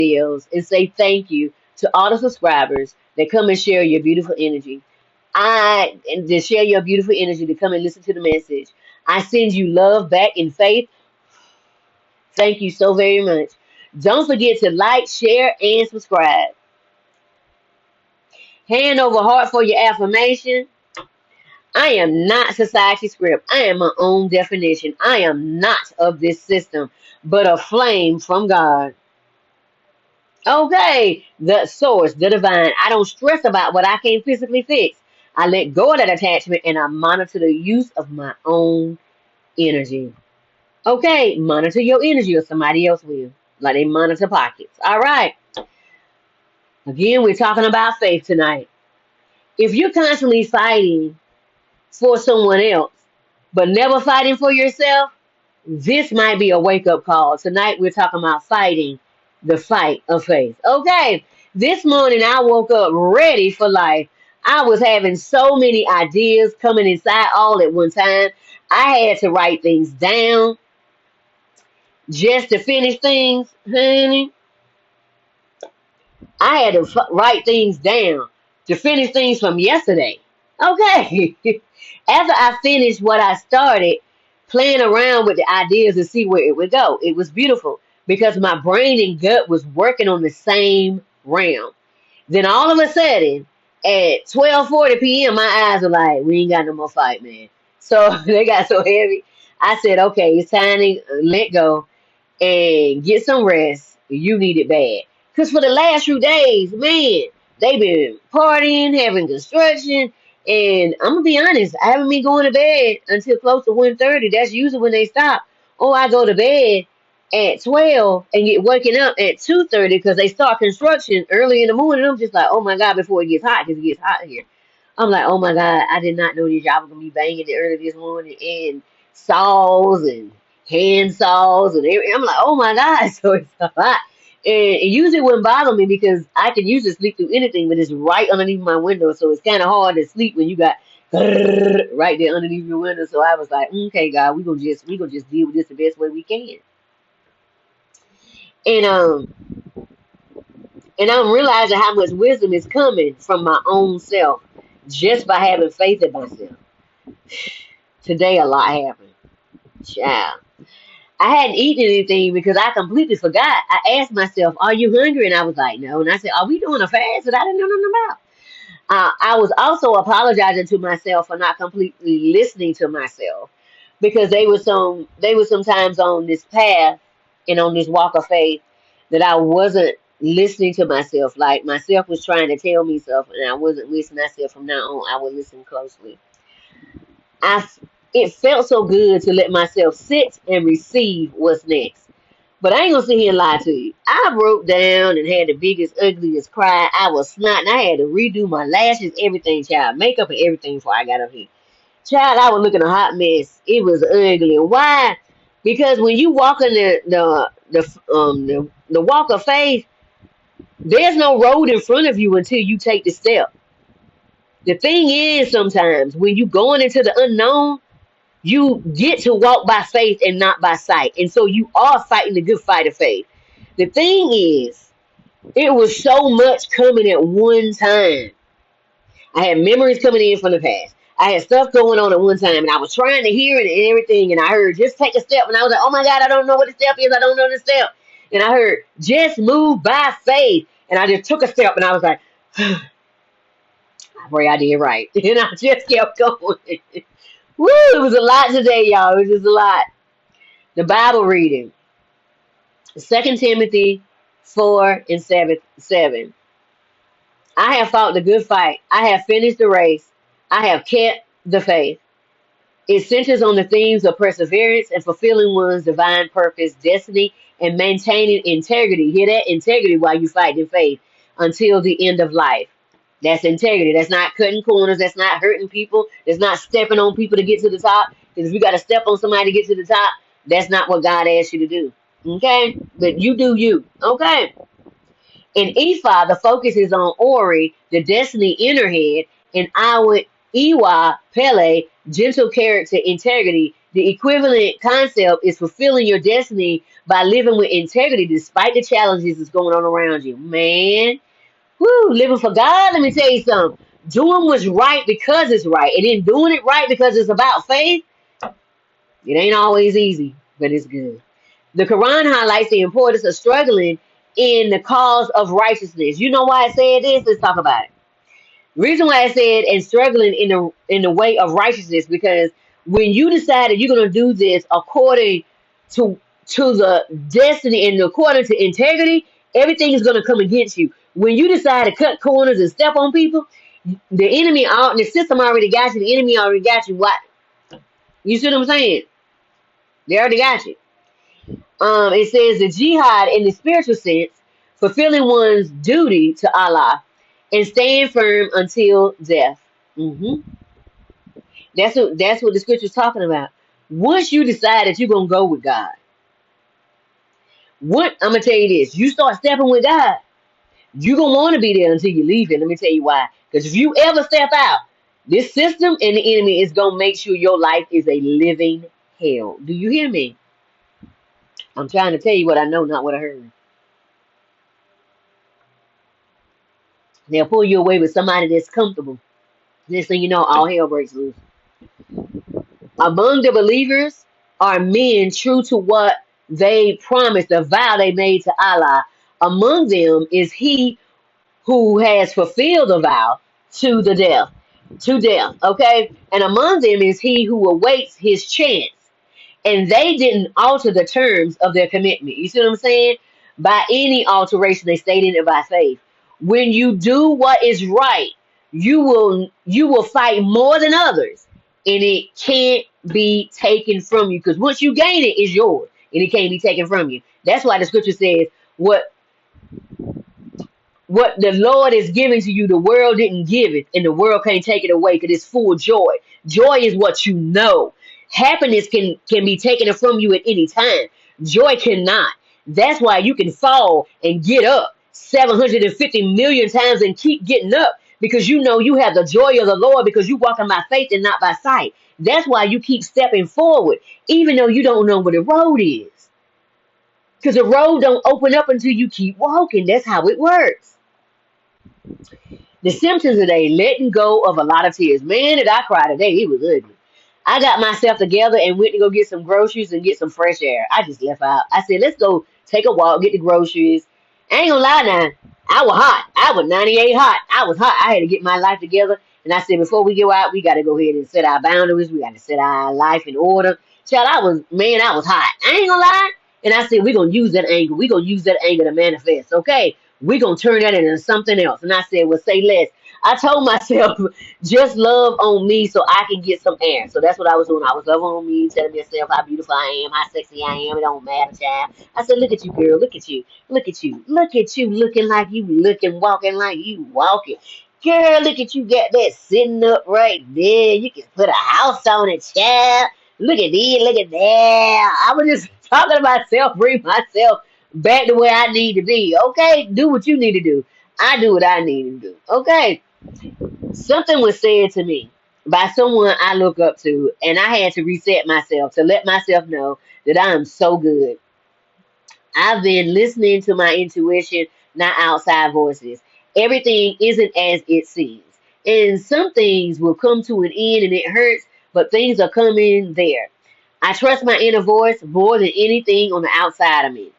videos and say thank you to all the subscribers that come and share your beautiful energy. And to share your beautiful energy, to come and listen to the message. I send you love back in faith. Thank you so very much. Don't forget to like, share, and subscribe. Hand over heart for your affirmation. I am not society script. I am my own definition. I am not of this system, but a flame from God. Okay, the source, the divine. I don't stress about what I can't physically fix. I let go of that attachment and I monitor the use of my own energy. Okay, monitor your energy or somebody else will. Like they monitor pockets. All right. Again, we're talking about faith tonight. If you're constantly fighting for someone else, but never fighting for yourself, this might be a wake-up call. Tonight, we're talking about fighting the fight of faith. Okay, this morning I woke up ready for life. I was having so many ideas coming inside all at one time. I had to write things down just to finish things, honey. I had to write things down to finish things from yesterday. Okay. After I finished what I started, playing around with the ideas to see where it would go, it was beautiful because my brain and gut was working on the same realm. Then all of a sudden, at 12:40 p.m., my eyes were like, we ain't got no more fight, man. So they got so heavy. I said, okay, it's time to let go and get some rest. You need it bad. Because for the last few days, man, they've been partying, having construction. And I'm going to be honest, I haven't been going to bed until close to 1:30. That's usually when they stop. Or I go to bed at 12 and get waking up at 2:30 because they start construction early in the morning. I'm just like, oh my God, before it gets hot, because it gets hot here. I'm like, oh my God, I did not know these y'all were going to be banging it early this morning. And saws and hand saws and everything. I'm like, oh my God, so it's a lot. And it usually wouldn't bother me because I can usually sleep through anything, but it's right underneath my window, so it's kind of hard to sleep when you got right there underneath your window. So I was like, okay, God, we gonna just deal with this the best way we can. And I'm realizing how much wisdom is coming from my own self just by having faith in myself. Today a lot happened. Child. I hadn't eaten anything because I completely forgot. I asked myself, are you hungry? And I was like, no. And I said, are we doing a fast? And I didn't know nothing about. I was also apologizing to myself for not completely listening to myself because they were sometimes on this path and on this walk of faith that I wasn't listening to myself. Like myself was trying to tell me stuff and I wasn't listening. I said from now on I would listen closely. I It felt so good to let myself sit and receive what's next. But I ain't gonna sit here and lie to you. I broke down and had the biggest, ugliest cry. I was snotting. I had to redo my lashes, everything, child, makeup and everything before I got up here. Child, I was looking a hot mess. It was ugly. Why? Because when you walk in the walk of faith, there's no road in front of you until you take the step. The thing is, sometimes when you going into the unknown, you get to walk by faith and not by sight. And so you are fighting the good fight of faith. The thing is, it was so much coming at one time. I had memories coming in from the past. I had stuff going on at one time, and I was trying to hear it and everything. And I heard, just take a step. And I was like, oh my God, I don't know what the step is. I don't know the step. And I heard, just move by faith. And I just took a step, and I was like, I pray I did right. And I just kept going. Woo, it was a lot today, y'all. It was just a lot. The Bible reading. 2 Timothy 4 and 7. I have fought the good fight. I have finished the race. I have kept the faith. It centers on the themes of perseverance and fulfilling one's divine purpose, destiny, and maintaining integrity. Hear that? Integrity while you fight in faith until the end of life. That's integrity. That's not cutting corners. That's not hurting people. That's not stepping on people to get to the top. Because if you got to step on somebody to get to the top, that's not what God asked you to do. Okay? But you do you. Okay? In Ephah, the focus is on Ori, the destiny inner head, and Iwa, Pele, gentle character, integrity, The equivalent concept is fulfilling your destiny by living with integrity despite the challenges that's going on around you. Man, woo, living for God, let me tell you something. Doing what's right because it's right, and then doing it right because it's about faith, it ain't always easy, but it's good. The Quran highlights the importance of struggling in the cause of righteousness. You know why I said this? Let's talk about it. The reason why I said and struggling in the way of righteousness, because when you decide that you're gonna do this according to the destiny and according to integrity, everything is gonna come against you. When you decide to cut corners and step on people, the system already got you. The enemy already got you. What you see what I'm saying? They already got you. It says the jihad in the spiritual sense, fulfilling one's duty to Allah and staying firm until death. hmm that's what the scripture's talking about. Once you decide that you're gonna go with God, what I'm gonna tell you this: you start stepping with God, you're gonna want to be there until you leave it. Let me tell you why. Because if you ever step out, this system and the enemy is gonna make sure your life is a living hell. Do you hear me? I'm trying to tell you what I know, not what I heard. They'll pull you away with somebody that's comfortable. Next thing you know, all hell breaks loose. Among the believers are men true to what they promised, the vow they made to Allah. Among them is he who has fulfilled the vow to the death, to death. Okay, and among them is he who awaits his chance, and they didn't alter the terms of their commitment. You see what I'm saying? By any alteration, they stayed in it by faith. When you do what is right, you will fight more than others, and it can't be taken from you, because once you gain it, it's yours, and it can't be taken from you. That's why the scripture says, what the Lord is giving to you, the world didn't give it, and the world can't take it away, because it's full of joy. Joy is what you know. Happiness can be taken from you at any time. Joy cannot. That's why you can fall and get up 750 million times and keep getting up, because you know you have the joy of the Lord, because you walking by faith and not by sight. That's why you keep stepping forward, even though you don't know where the road is, because the road don't open up until you keep walking. That's how it works. The symptoms today, letting go of a lot of tears. Man, did I cry today. It was ugly. I got myself together and went to go get some groceries and get some fresh air. I just left out. I said, let's go take a walk, get the groceries. I ain't gonna lie now. I was hot. I was 98 hot. I was hot. I had to get my life together. And I said, before we go out, we got to go ahead and set our boundaries. We got to set our life in order. Child, I was hot. I ain't gonna lie. And I said, we're going to use that anger. We're going to use that anger to manifest. Okay. We're going to turn that into something else. And I said, well, say less. I told myself, just love on me so I can get some air. So that's what I was doing. I was loving on me, telling myself how beautiful I am, how sexy I am. It don't matter, child. I said, look at you, girl. Look at you. Look at you. Look at you looking like you looking, walking like you walking. Girl, look at you, got that sitting up right there. You can put a house on it, child. Look at this, look at that. I was just talking to myself, bring myself back to where I need to be. Okay, do what you need to do. I do what I need to do. Okay. Something was said to me by someone I look up to, and I had to reset myself to let myself know that I am so good. I've been listening to my intuition, not outside voices. Everything isn't as it seems. And some things will come to an end and it hurts, but things are coming there. I trust my inner voice more than anything on the outside of me.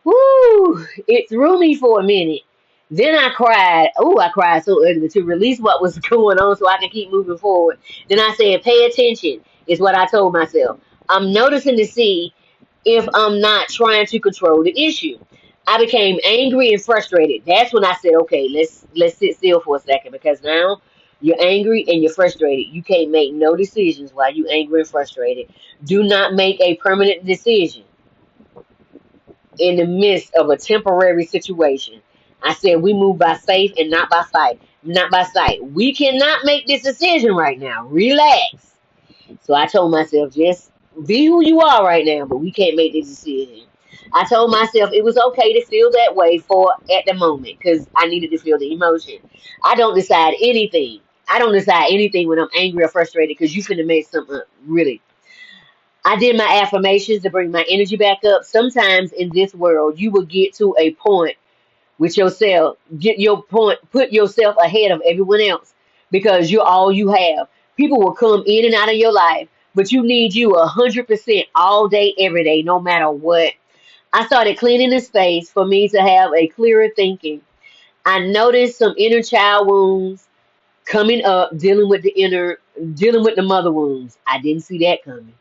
Woo! It threw me for a minute. Then I cried. Oh, I cried so ugly to release what was going on so I can keep moving forward. Then I said, pay attention, is what I told myself. I'm noticing to see if I'm not trying to control the issue. I became angry and frustrated. That's when I said, okay, let's sit still for a second, because now you're angry and you're frustrated. You can't make no decisions while you're angry and frustrated. Do not make a permanent decision in the midst of a temporary situation. I said we move by faith and not by sight. Not by sight. We cannot make this decision right now. Relax. So I told myself, just be who you are right now, but we can't make this decision. I told myself it was okay to feel that way for at the moment, because I needed to feel the emotion. I don't decide anything. I don't decide anything when I'm angry or frustrated because you finna make something up, really. I did my affirmations to bring my energy back up. Sometimes in this world, you will get to a point with yourself, get your point, put yourself ahead of everyone else because you're all you have. People will come in and out of your life, but you need you 100% all day, every day, no matter what. I started cleaning the space for me to have a clearer thinking. I noticed some inner child wounds coming up, dealing with the mother wounds. I didn't see that coming.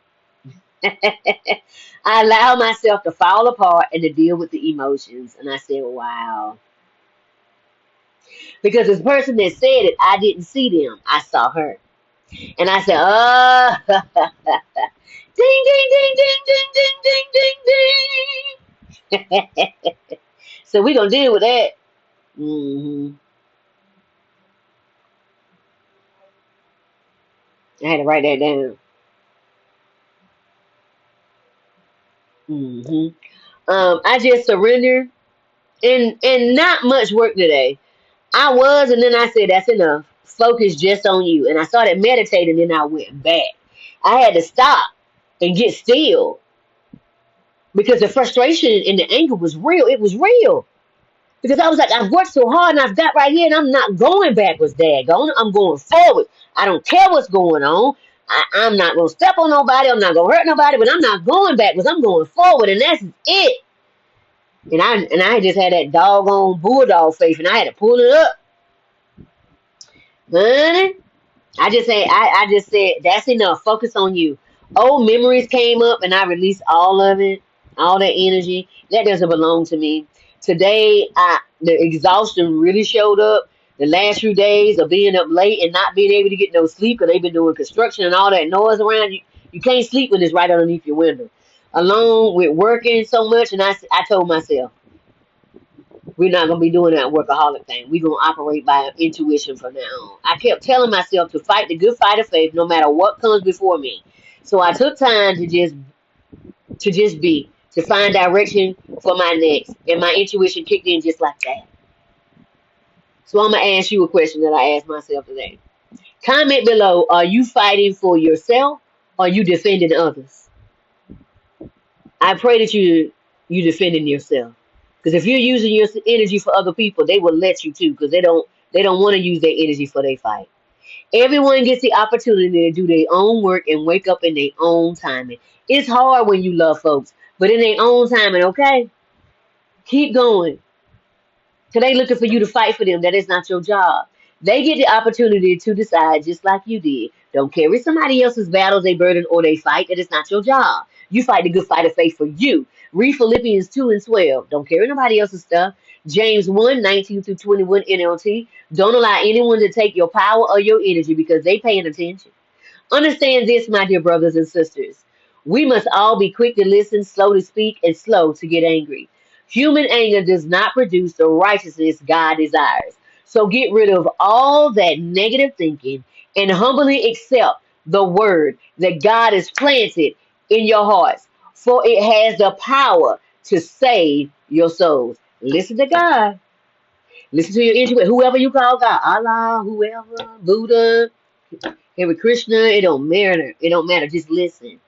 I allowed myself to fall apart and to deal with the emotions. And I said, wow. Because this person that said it, I didn't see them. I saw her. And I said, oh, ding, ding, ding, ding, ding, ding, ding, ding. So we're going to deal with that. hmm I had to write that down. hmm I just surrendered and not much work today. I was, and then I said, that's enough. Focus just on you. And I started meditating, and I went back. I had to stop and get still because the frustration and the anger was real. It was real. Because I was like, I've worked so hard and I've got right here and I'm not going backwards, daggone. I'm going forward. I don't care what's going on. I'm not going to step on nobody. I'm not going to hurt nobody, but I'm not going backwards. I'm going forward, and that's it. And I just had that doggone bulldog face, and I had to pull it up, honey. I just said that's enough. Focus on you. Old memories came up and I released all of it, all that energy. That doesn't belong to me. Today the exhaustion really showed up. The last few days of being up late and not being able to get no sleep because they've been doing construction and all that noise around you. You can't sleep when it's right underneath your window. Along with working so much, and I told myself, we're not going to be doing that workaholic thing. We're going to operate by intuition from now on. I kept telling myself to fight the good fight of faith no matter what comes before me. So I took time to just be, to find direction for my next. And my intuition kicked in just like that. So I'm going to ask you a question that I asked myself today. Comment below, are you fighting for yourself or are you defending others? I pray that you defending yourself. Because if you're using your energy for other people, they will let you too. Because they don't want to use their energy for their fight. Everyone gets the opportunity to do their own work and wake up in their own timing. It's hard when you love folks, but in their own timing, okay? Keep going. Because they looking for you to fight for them. That is not your job. They get the opportunity to decide just like you did. Don't carry somebody else's battles, they burden, or they fight. That is not your job. You fight the good fight of faith for you. Read Philippians 2 and 12. Don't carry nobody else's stuff. James 1:19 through 21 NLT. Don't allow anyone to take your power or your energy because they paying attention. Understand this, my dear brothers and sisters. We must all be quick to listen, slow to speak, and slow to get angry. Human anger does not produce the righteousness God desires. So get rid of all that negative thinking and humbly accept the word that God has planted in your hearts, for it has the power to save your souls. Listen to God. Listen to your intuition. Whoever you call God, Allah, whoever, Buddha, Hare Krishna, it don't matter. It don't matter. Just listen.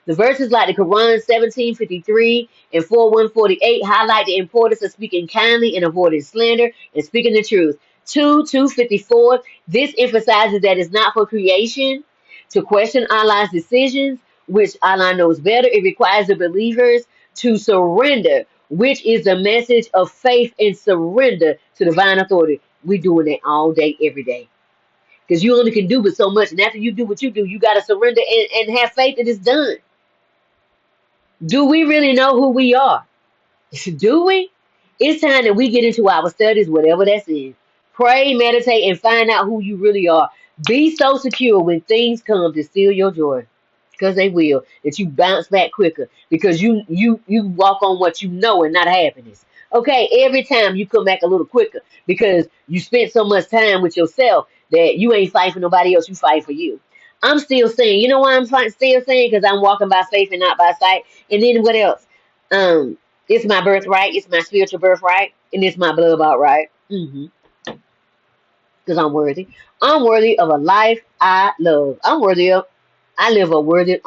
The verses like the Quran 17:53 and 4:148 highlight the importance of speaking kindly and avoiding slander and speaking the truth. 2:254, this emphasizes that it's not for creation to question Allah's decisions, which Allah knows better. It requires the believers to surrender, which is the message of faith and surrender to divine authority. We're doing that all day, every day. Because you only can do but so much. And after you do what you do, you got to surrender and have faith that it's done. Do we really know who we are? Do we? It's time that we get into our studies, whatever that's in. Pray, meditate, and find out who you really are. Be so secure when things come to steal your joy, because they will, that you bounce back quicker because you walk on what you know and not happiness. Okay, every time you come back a little quicker because you spent so much time with yourself that you ain't fighting for nobody else, you fight for you. I'm still saying, you know why still saying? Because I'm walking by faith and not by sight. And then what else? It's my birthright, it's my spiritual birthright, and it's my blood about right. because I'm worthy. I'm worthy of a life I love. I live a worthy.